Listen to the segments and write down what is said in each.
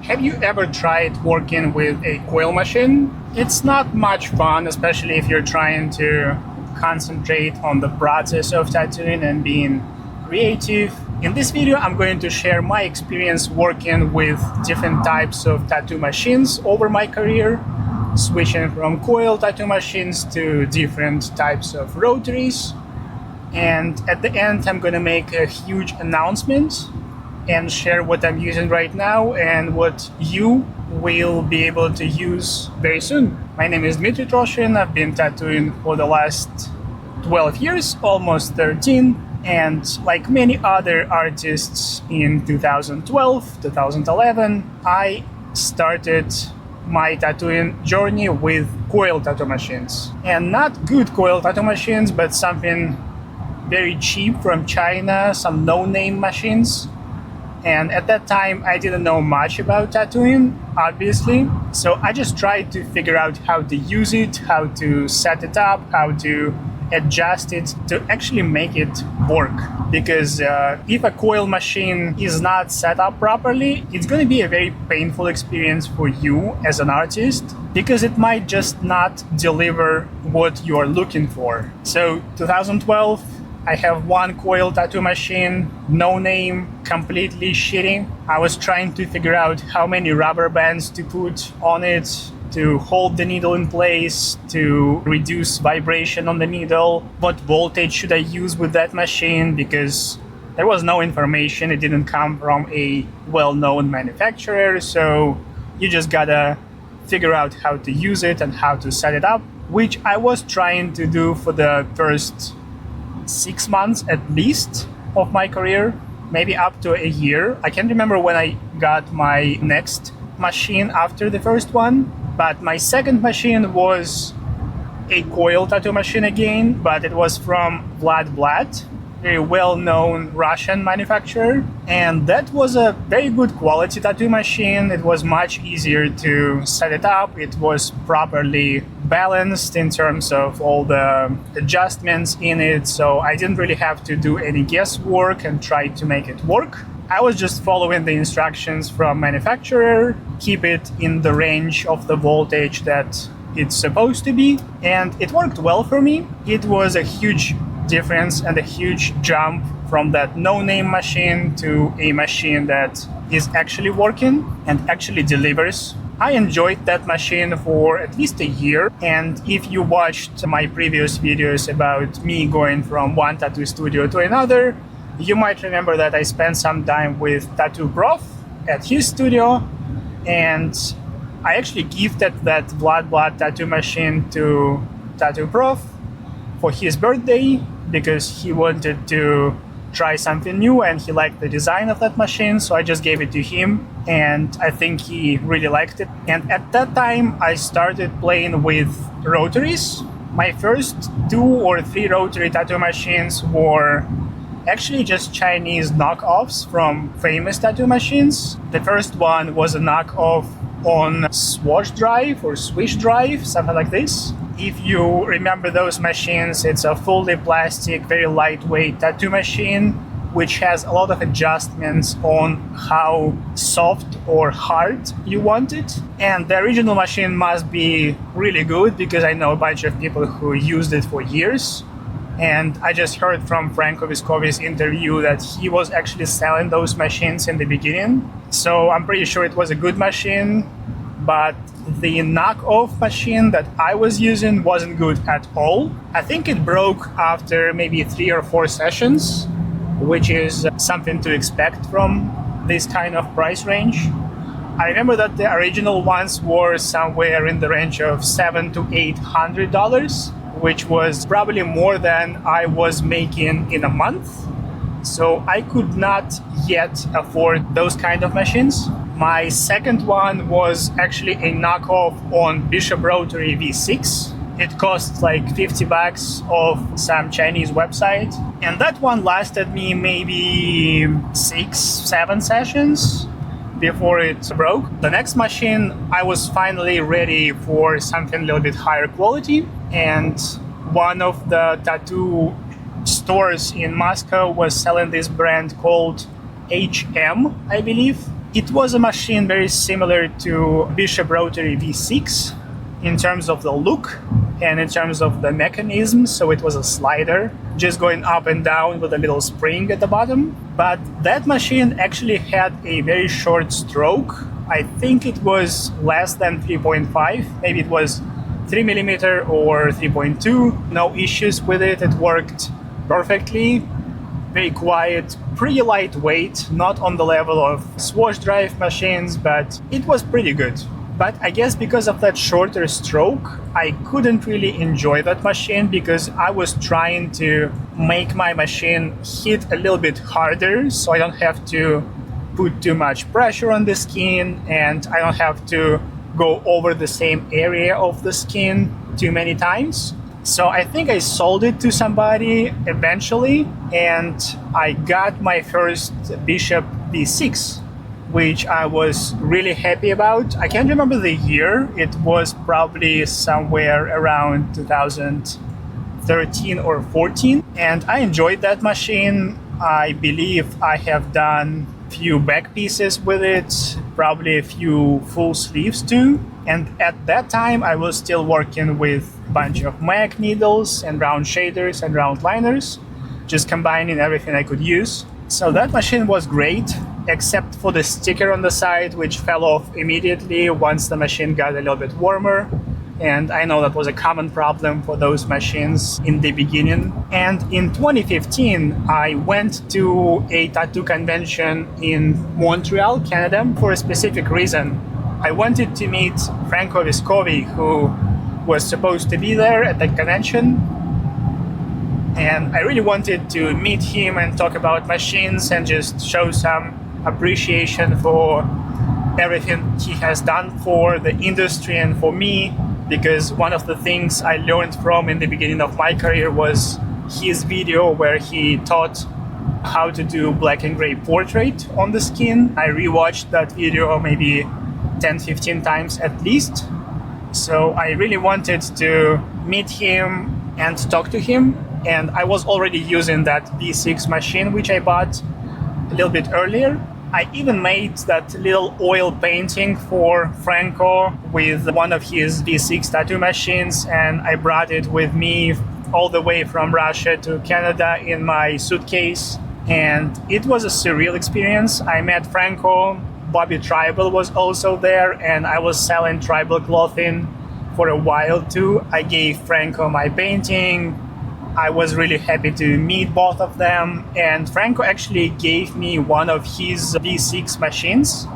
Have you ever tried working with a coil machine? It's not much fun, especially if you're trying to concentrate on the process of tattooing and being creative. In this video, I'm going to share my experience working with different types of tattoo machines over my career, switching from coil tattoo machines to different types of rotaries. And at the end, I'm going to make a huge announcement and share what I'm using right now and what you will be able to use very soon. My name is Mistertroshin. I've been tattooing for the last 12 years, almost 13. And like many other artists in 2012, 2011, I started my tattooing journey with coil tattoo machines. And not good coil tattoo machines, but something very cheap from China, some no-name machines. And at that time, I didn't know much about tattooing, obviously. So I just tried to figure out how to use it, how to set it up, how to adjust it to actually make it work. Because if a coil machine is not set up properly, it's going to be a very painful experience for you as an artist, because it might just not deliver what you're looking for. So 2012, I have one coil tattoo machine, no name, completely shitty. I was trying to figure out how many rubber bands to put on it to hold the needle in place, to reduce vibration on the needle, what voltage should I use with that machine, because there was no information. It didn't come from a well-known manufacturer, so you just gotta figure out how to use it and how to set it up, which I was trying to do for the first 6 months at least of my career, maybe up to a year. I can't remember when I got my next machine after the first one, but my second machine was a coil tattoo machine again, but it was from Vlad, a well-known Russian manufacturer, and that was a very good quality tattoo machine. It was much easier to set it up. It was properly balanced in terms of all the adjustments in it, so I didn't really have to do any guesswork and try to make it work. I was just following the instructions from manufacturer, keep it in the range of the voltage that it's supposed to be, and it worked well for me. It was a huge difference and a huge jump from that no-name machine to a machine that is actually working and actually delivers. I enjoyed that machine for at least a year, and if you watched my previous videos about me going from one tattoo studio to another, you might remember that I spent some time with Tattoo Prof at his studio, and I actually gifted that Vlad tattoo machine to Tattoo Prof for his birthday, because he wanted to try something new and he liked the design of that machine, so I just gave it to him, and I think he really liked it. And at that time, I started playing with rotaries. My first 2 or 3 rotary tattoo machines were actually just Chinese knockoffs from famous tattoo machines. The first one was a knockoff on Swash Drive or Swish Drive, something like this. If you remember those machines, it's a fully plastic, very lightweight tattoo machine, which has a lot of adjustments on how soft or hard you want it. And the original machine must be really good, because I know a bunch of people who used it for years. And I just heard from Franco Vescovi's interview that he was actually selling those machines in the beginning. So I'm pretty sure it was a good machine, but the knockoff machine that I was using wasn't good at all. I think it broke after maybe 3 or 4 sessions, which is something to expect from this kind of price range. I remember that the original ones were somewhere in the range of $700 to $800, which was probably more than I was making in a month. So I could not yet afford those kind of machines. My second one was actually a knockoff on Bishop Rotary V6. It cost like $50 off some Chinese website. And that one lasted me maybe 6-7 sessions before it broke. The next machine, I was finally ready for something a little bit higher quality. And one of the tattoo stores in Moscow was selling this brand called HM, I believe. It was a machine very similar to Bishop Rotary V6 in terms of the look and in terms of the mechanism. So it was a slider just going up and down with a little spring at the bottom. But that machine actually had a very short stroke. I think it was less than 3.5. Maybe it was 3 millimeter or 3.2. No issues with it. It worked perfectly. Very quiet, pretty lightweight, not on the level of swash drive machines, but it was pretty good. But I guess because of that shorter stroke, I couldn't really enjoy that machine because I was trying to make my machine hit a little bit harder so I don't have to put too much pressure on the skin and I don't have to go over the same area of the skin too many times. So I think I sold it to somebody eventually and I got my first Bishop V6, which I was really happy about. I can't remember the year. It was probably somewhere around 2013 or 14. And I enjoyed that machine. I believe I have done a few back pieces with it, probably a few full sleeves too. And at that time, I was still working with a bunch of MAC needles and round shaders and round liners, just combining everything I could use. So that machine was great, except for the sticker on the side, which fell off immediately once the machine got a little bit warmer. And I know that was a common problem for those machines in the beginning. And in 2015, I went to a tattoo convention in Montreal, Canada, for a specific reason. I wanted to meet Franco Vescovi, who was supposed to be there at the convention. And I really wanted to meet him and talk about machines and just show some appreciation for everything he has done for the industry and for me, because one of the things I learned from in the beginning of my career was his video where he taught how to do black and gray portrait on the skin. I rewatched that video maybe 10-15 times at least. So I really wanted to meet him and talk to him. And I was already using that V6 machine, which I bought a little bit earlier. I even made that little oil painting for Franco with one of his V6 tattoo machines, and I brought it with me all the way from Russia to Canada in my suitcase. And it was a surreal experience. I met Franco. Bobby Tribal was also there, and I was selling tribal clothing for a while too. I gave Franco my painting. I was really happy to meet both of them, and Franco actually gave me one of his V6 machines.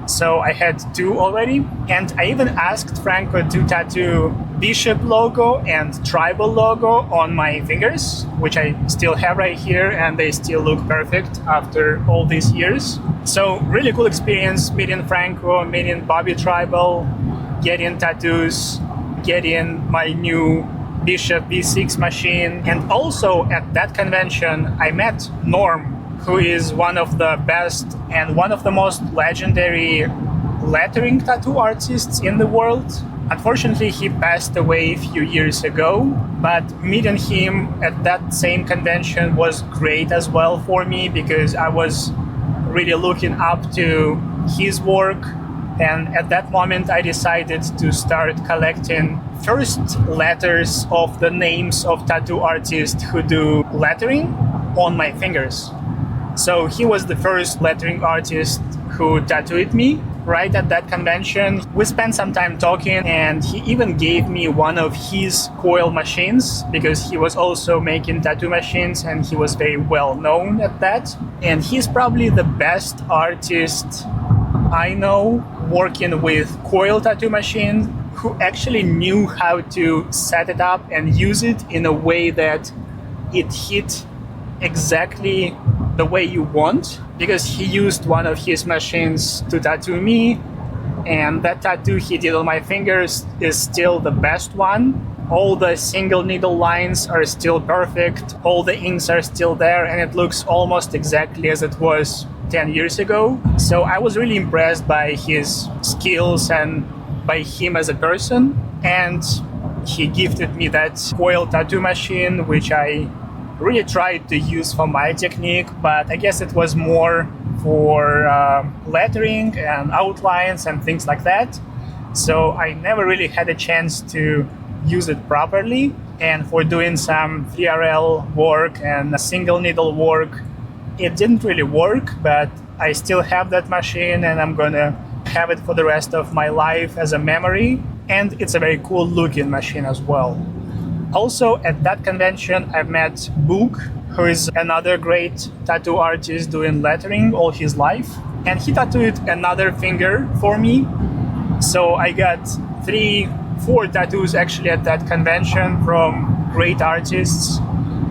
So I had two already, and I even asked Franco to tattoo Bishop logo and Tribal logo on my fingers, which I still have right here, and they still look perfect after all these years. So really cool experience meeting Franco, meeting Bobby Tribal, getting tattoos, getting my new Bishop V6 machine. And also at that convention, I met Norm, who is one of the best and one of the most legendary lettering tattoo artists in the world. Unfortunately, he passed away a few years ago, but meeting him at that same convention was great as well for me because I was really looking up to his work. And at that moment, I decided to start collecting first letters of the names of tattoo artists who do lettering on my fingers. So he was the first lettering artist who tattooed me right at that convention. We spent some time talking, and he even gave me one of his coil machines because he was also making tattoo machines and he was very well known at that. And he's probably the best artist I know working with coil tattoo machine who actually knew how to set it up and use it in a way that it hit exactly the way you want, because he used one of his machines to tattoo me, and that tattoo he did on my fingers is still the best one. All the single needle lines are still perfect, all the inks are still there, and it looks almost exactly as it was 10 years ago. So I was really impressed by his skills and by him as a person, and he gifted me that coil tattoo machine, which I really tried to use for my technique, but I guess it was more for lettering and outlines and things like that. So I never really had a chance to use it properly. And for doing some 3RL work and a single needle work, it didn't really work, but I still have that machine and I'm gonna have it for the rest of my life as a memory. And it's a very cool looking machine as well. Also, at that convention, I met Book, who is another great tattoo artist doing lettering all his life. And he tattooed another finger for me. So I got 4 tattoos actually at that convention from great artists.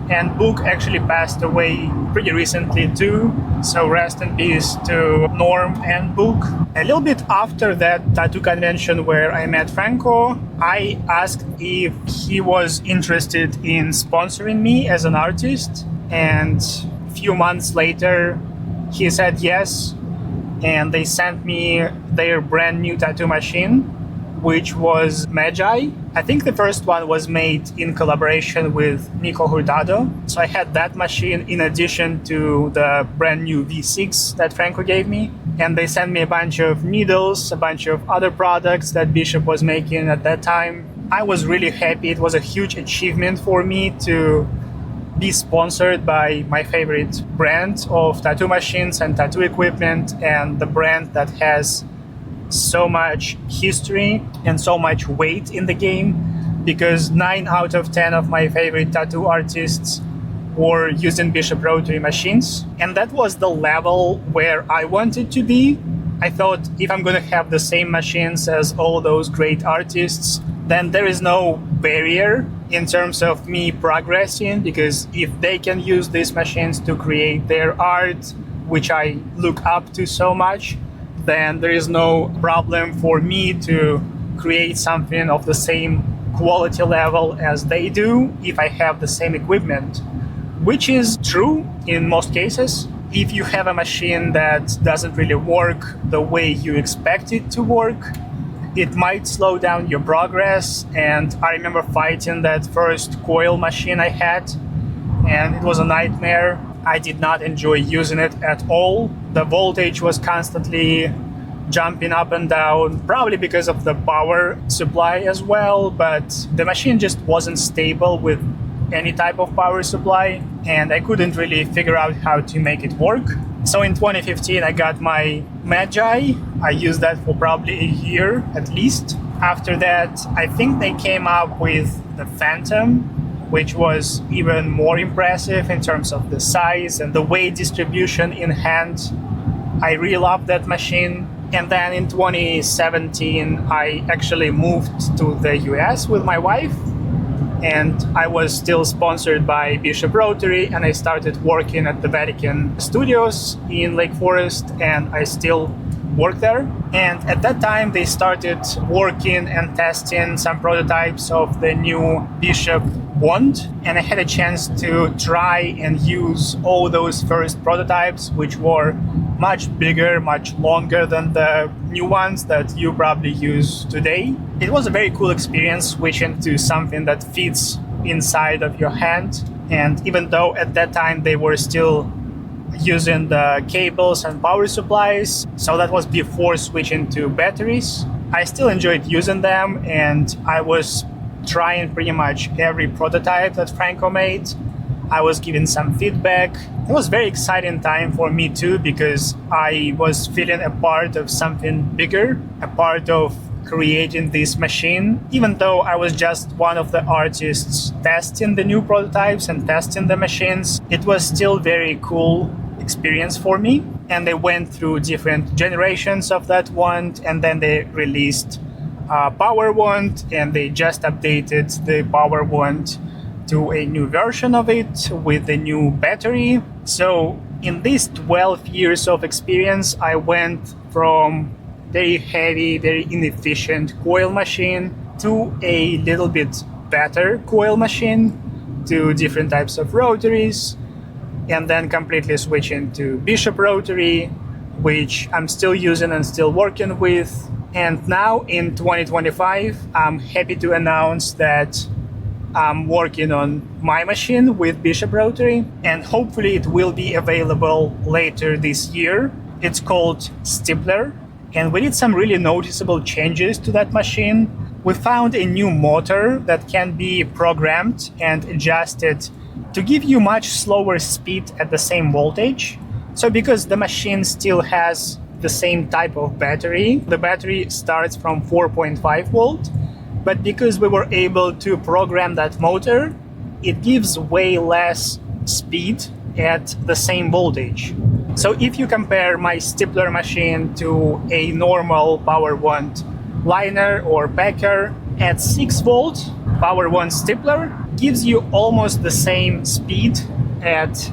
And Book actually passed away pretty recently too. So rest in peace to Norm and Book. A little bit after that tattoo convention where I met Franco, I asked if he was interested in sponsoring me as an artist. And a few months later, he said yes. And they sent me their brand new tattoo machine, which was Magi. I think the first one was made in collaboration with Nico Hurtado. So I had that machine in addition to the brand new V6 that Franco gave me. And they sent me a bunch of needles, a bunch of other products that Bishop was making at that time. I was really happy. It was a huge achievement for me to be sponsored by my favorite brand of tattoo machines and tattoo equipment, and the brand that has so much history and so much weight in the game, because 9 out of 10 of my favorite tattoo artists were using Bishop Rotary machines. And that was the level where I wanted to be. I thought if I'm going to have the same machines as all those great artists, then there is no barrier in terms of me progressing, because if they can use these machines to create their art, which I look up to so much, then there is no problem for me to create something of the same quality level as they do if I have the same equipment, which is true in most cases. If you have a machine that doesn't really work the way you expect it to work, it might slow down your progress. And I remember fighting that first coil machine I had, and it was a nightmare. I did not enjoy using it at all. The voltage was constantly jumping up and down, probably because of the power supply as well, but the machine just wasn't stable with any type of power supply, and I couldn't really figure out how to make it work. So in 2015, I got my Magi. I used that for probably a year at least. After that, I think they came up with the Phantom, which was even more impressive in terms of the size and the weight distribution in hand. I really loved that machine. And then in 2017, I actually moved to the US with my wife. And I was still sponsored by Bishop Rotary, and I started working at the Vatican Studios in Lake Forest, and I still work there. And at that time, they started working and testing some prototypes of the new Bishop wand, and I had a chance to try and use all those first prototypes, which were much bigger, much longer than the new ones that you probably use today. It was a very cool experience switching to something that fits inside of your hand. And even though at that time they were still using the cables and power supplies, so that was before switching to batteries, I still enjoyed using them, and I was trying pretty much every prototype that Franco made. I was giving some feedback. It was a very exciting time for me too, because I was feeling a part of something bigger, a part of creating this machine. Even though I was just one of the artists testing the new prototypes and testing the machines, it was still very cool experience for me. And they went through different generations of that wand, and then they released Power Wand, and they just updated the Power Wand to a new version of it with a new battery. So in these 12 years of experience, I went from very heavy, very inefficient coil machine to a little bit better coil machine, to different types of rotaries, and then completely switching to Bishop Rotary, which I'm still using and still working with. And now in 2025, I'm happy to announce that I'm working on my machine with Bishop Rotary, and hopefully it will be available later this year. It's called Stippler, and we did some really noticeable changes to that machine. We found a new motor that can be programmed and adjusted to give you much slower speed at the same voltage. So because the machine still has the same type of battery, the battery starts from 4.5 volt, but because we were able to program that motor, it gives way less speed at the same voltage. So if you compare my Stippler machine to a normal Power Wand liner or packer, at 6 volt, Power Wand Stippler gives you almost the same speed at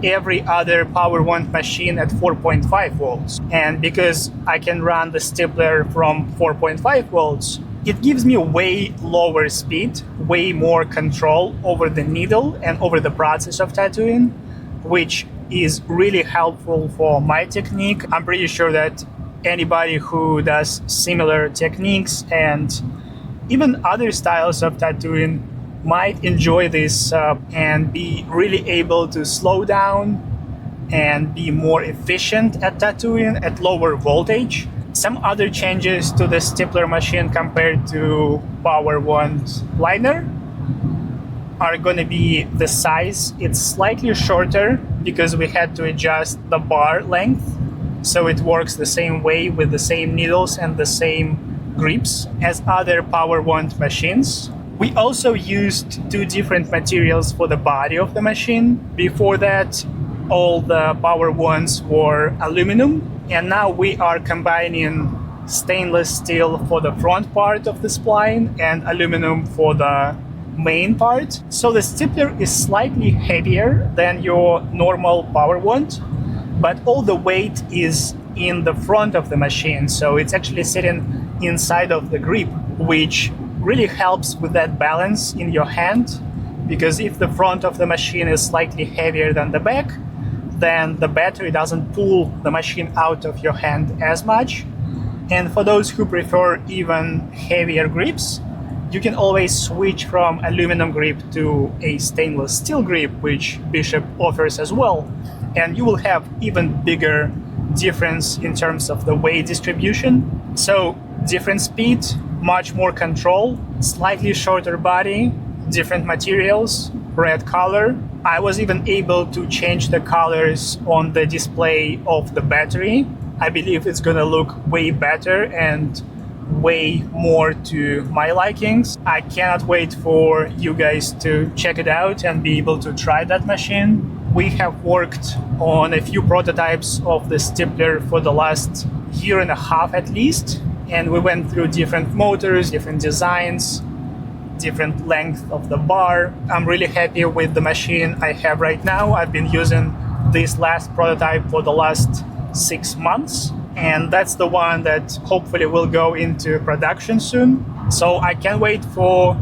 every other Power Wand machine at 4.5 volts. And because I can run the Stippler from 4.5 volts, it gives me way lower speed, way more control over the needle and over the process of tattooing, which is really helpful for my technique. I'm pretty sure that anybody who does similar techniques and even other styles of tattooing might enjoy this and be really able to slow down and be more efficient at tattooing at lower voltage. Some other changes to the Stippler machine compared to Power Wand liner are going to be the size. It's slightly shorter because we had to adjust the bar length so it works the same way with the same needles and the same grips as other Power Wand machines. We also used 2 different materials for the body of the machine. Before that, all the Power Wands were aluminum, and now we are combining stainless steel for the front part of the spline and aluminum for the main part. So the Stippler is slightly heavier than your normal Power Wand, but all the weight is in the front of the machine, so it's actually sitting inside of the grip, which really helps with that balance in your hand, because if the front of the machine is slightly heavier than the back, then the battery doesn't pull the machine out of your hand as much. And for those who prefer even heavier grips, you can always switch from aluminum grip to a stainless steel grip, which Bishop offers as well, and you will have even bigger difference in terms of the weight distribution. So different speed, much more control, slightly shorter body, different materials, red color. I was even able to change the colors on the display of the battery. I believe it's gonna look way better and way more to my likings. I cannot wait for you guys to check it out and be able to try that machine. We have worked on a few prototypes of the Stippler for the last year and a half at least, and we went through different motors, different designs, different length of the bar. I'm really happy with the machine I have right now. I've been using this last prototype for the last 6 months, and that's the one that hopefully will go into production soon. So I can't wait for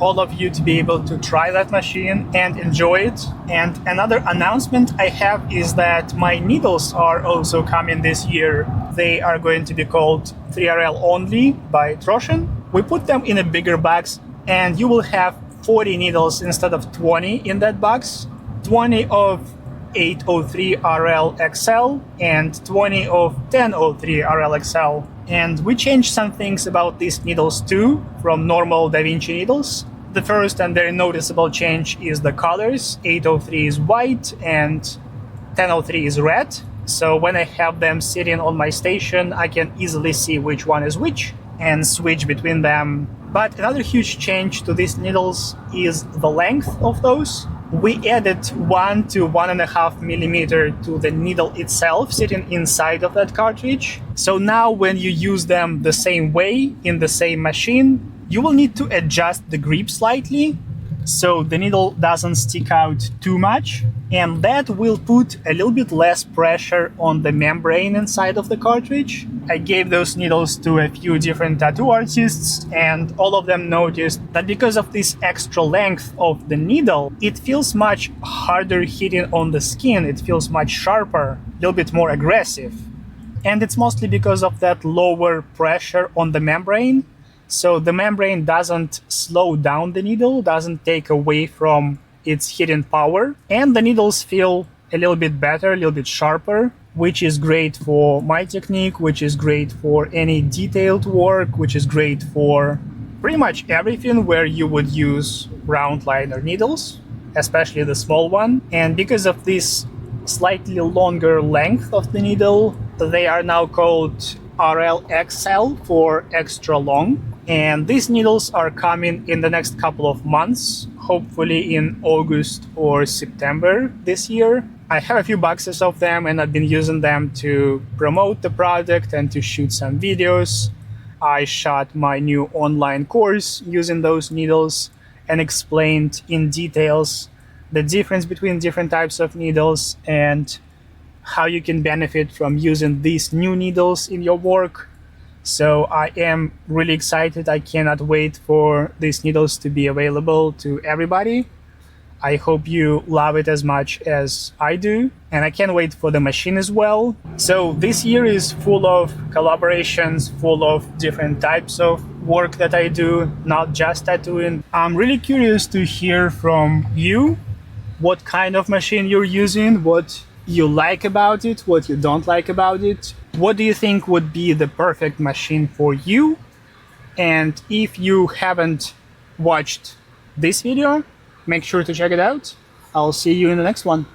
all of you to be able to try that machine and enjoy it. And another announcement I have is that my needles are also coming this year. They are going to be called 3RL only by Troshin. We put them in a bigger box, and you will have 40 needles instead of 20 in that box. 20 of 803 RL XL and 20 of 1003 RL XL. And we changed some things about these needles too, from normal Da Vinci needles. The first and very noticeable change is the colors. 803 is white and 1003 is red. So when I have them sitting on my station, I can easily see which one is which and switch between them. But another huge change to these needles is the length of those. We added 1 to 1.5 millimeter to the needle itself sitting inside of that cartridge. So now when you use them the same way in the same machine, you will need to adjust the grip slightly so the needle doesn't stick out too much, and that will put a little bit less pressure on the membrane inside of the cartridge. I gave those needles to a few different tattoo artists, and all of them noticed that because of this extra length of the needle, it feels much harder hitting on the skin. It feels much sharper, a little bit more aggressive. And it's mostly because of that lower pressure on the membrane. So the membrane doesn't slow down the needle, doesn't take away from its hidden power, and the needles feel a little bit better, a little bit sharper, which is great for my technique, which is great for any detailed work, which is great for pretty much everything where you would use round liner needles, especially the small one. And because of this slightly longer length of the needle, they are now called RLXL for extra long. And these needles are coming in the next couple of months, hopefully in August or September this year. I have a few boxes of them and I've been using them to promote the product and to shoot some videos. I shot my new online course using those needles and explained in details the difference between different types of needles and how you can benefit from using these new needles in your work. So I am really excited. I cannot wait for these needles to be available to everybody. I hope you love it as much as I do, and I can't wait for the machine as well. So this year is full of collaborations, full of different types of work that I do, not just tattooing. I'm really curious to hear from you what kind of machine you're using, what you like about it, what you don't like about it. What do you think would be the perfect machine for you? And if you haven't watched this video, make sure to check it out. I'll see you in the next one.